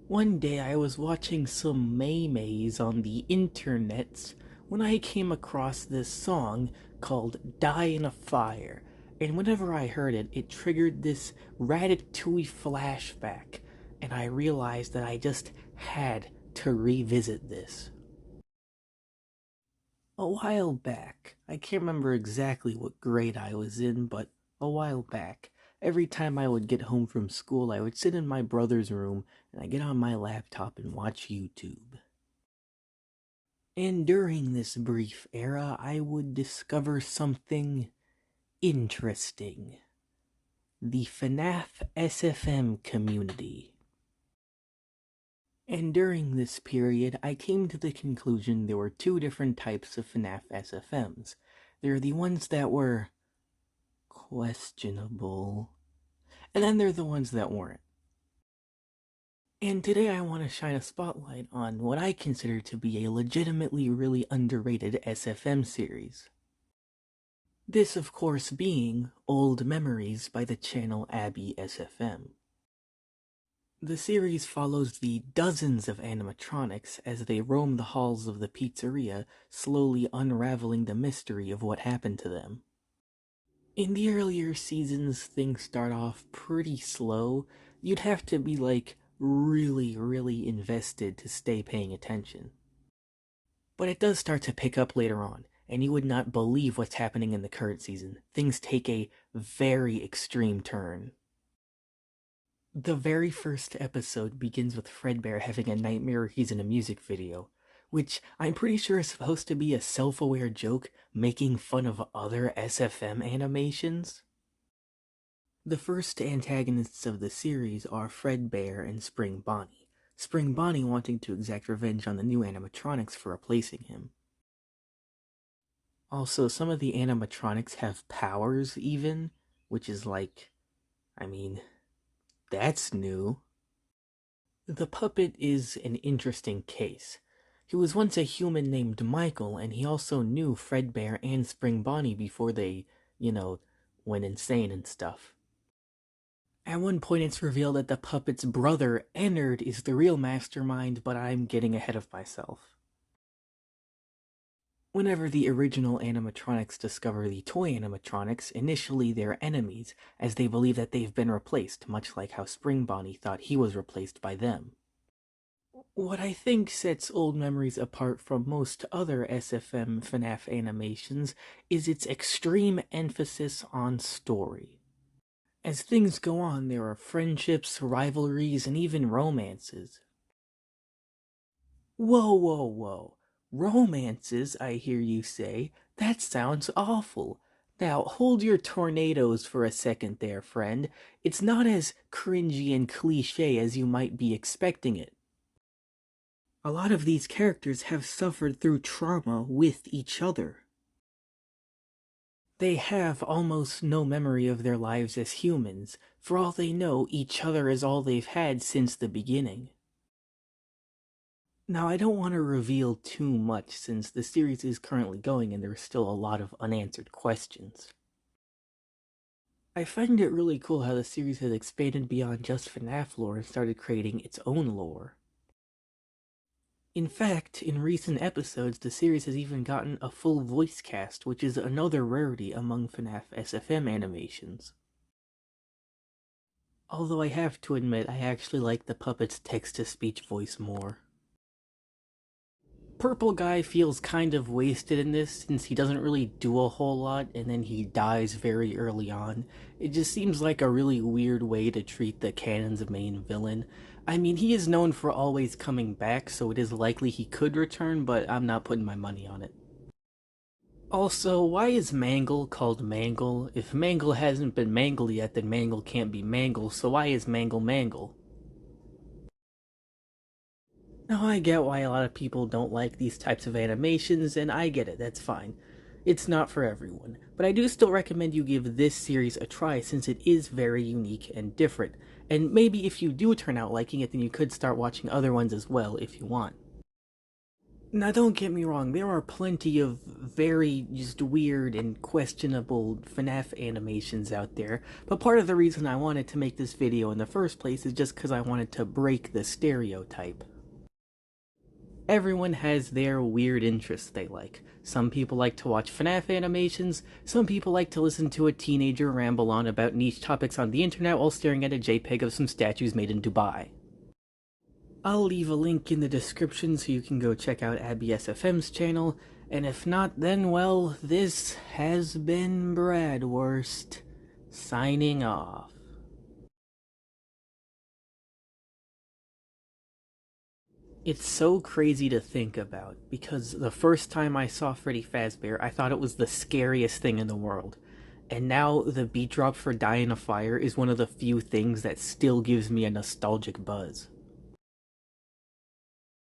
One day I was watching some maymays on the internets when I came across this song called Die in a Fire, and whenever I heard it, it triggered this Ratatouille flashback, and I realized that I just had to revisit this. A while back, I can't remember exactly what grade I was in, but a while back, every time I would get home from school, I would sit in my brother's room and I'd get on my laptop and watch YouTube. And during this brief era, I would discover something interesting. The FNAF SFM community. And during this period, I came to the conclusion there were two different types of FNAF SFMs. There are the ones that were questionable, and then there are the ones that weren't. And today I want to shine a spotlight on what I consider to be a legitimately really underrated SFM series. This, of course, being Old Memories by the channel Abby SFM. The series follows the dozens of animatronics as they roam the halls of the pizzeria, slowly unraveling the mystery of what happened to them. In the earlier seasons, things start off pretty slow. You'd have to be really invested to stay paying attention. But it does start to pick up later on, and you would not believe what's happening in the current season. Things take a very extreme turn. The very first episode begins with Fredbear having a nightmare he's in a music video, which I'm pretty sure is supposed to be a self-aware joke making fun of other SFM animations. The first antagonists of the series are Fredbear and Spring Bonnie. Spring Bonnie wanting to exact revenge on the new animatronics for replacing him. Also, some of the animatronics have powers even, which is that's new. The puppet is an interesting case. He was once a human named Michael, and he also knew Fredbear and Spring Bonnie before they, went insane and stuff. At one point it's revealed that the puppet's brother, Ennard, is the real mastermind, but I'm getting ahead of myself. Whenever the original animatronics discover the toy animatronics, initially they're enemies, as they believe that they've been replaced, much like how Spring Bonnie thought he was replaced by them. What I think sets Old Memories apart from most other SFM FNAF animations is its extreme emphasis on story. As things go on, there are friendships, rivalries, and even romances. Whoa. Romances, I hear you say? That sounds awful. Now, hold your tornadoes for a second there, friend. It's not as cringy and cliché as you might be expecting it. A lot of these characters have suffered through trauma with each other. They have almost no memory of their lives as humans. For all they know, each other is all they've had since the beginning. Now, I don't want to reveal too much since the series is currently going and there's still a lot of unanswered questions. I find it really cool how the series has expanded beyond just FNAF lore and started creating its own lore. In fact, in recent episodes, the series has even gotten a full voice cast, which is another rarity among FNAF SFM animations. Although I have to admit, I actually like the puppet's text-to-speech voice more. Purple Guy feels kind of wasted in this since he doesn't really do a whole lot and then he dies very early on. It just seems like a really weird way to treat the canon's main villain. I mean, he is known for always coming back, so it is likely he could return, but I'm not putting my money on it. Also, why is Mangle called Mangle? If Mangle hasn't been mangled yet, then Mangle can't be Mangle, so why is Mangle Mangle? Now, I get why a lot of people don't like these types of animations, and I get it, that's fine. It's not for everyone, but I do still recommend you give this series a try since it is very unique and different, and maybe if you do turn out liking it, then you could start watching other ones as well if you want. Now, don't get me wrong, there are plenty of very just weird and questionable FNAF animations out there, but part of the reason I wanted to make this video in the first place is just because I wanted to break the stereotype. Everyone has their weird interests they like. Some people like to watch FNAF animations, some people like to listen to a teenager ramble on about niche topics on the internet while staring at a JPEG of some statues made in Dubai. I'll leave a link in the description so you can go check out Abby SFM's channel, and if not, then well, this has been Bradwurst, signing off. It's so crazy to think about, because the first time I saw Freddy Fazbear, I thought it was the scariest thing in the world. And now the beat drop for Die in a Fire is one of the few things that still gives me a nostalgic buzz.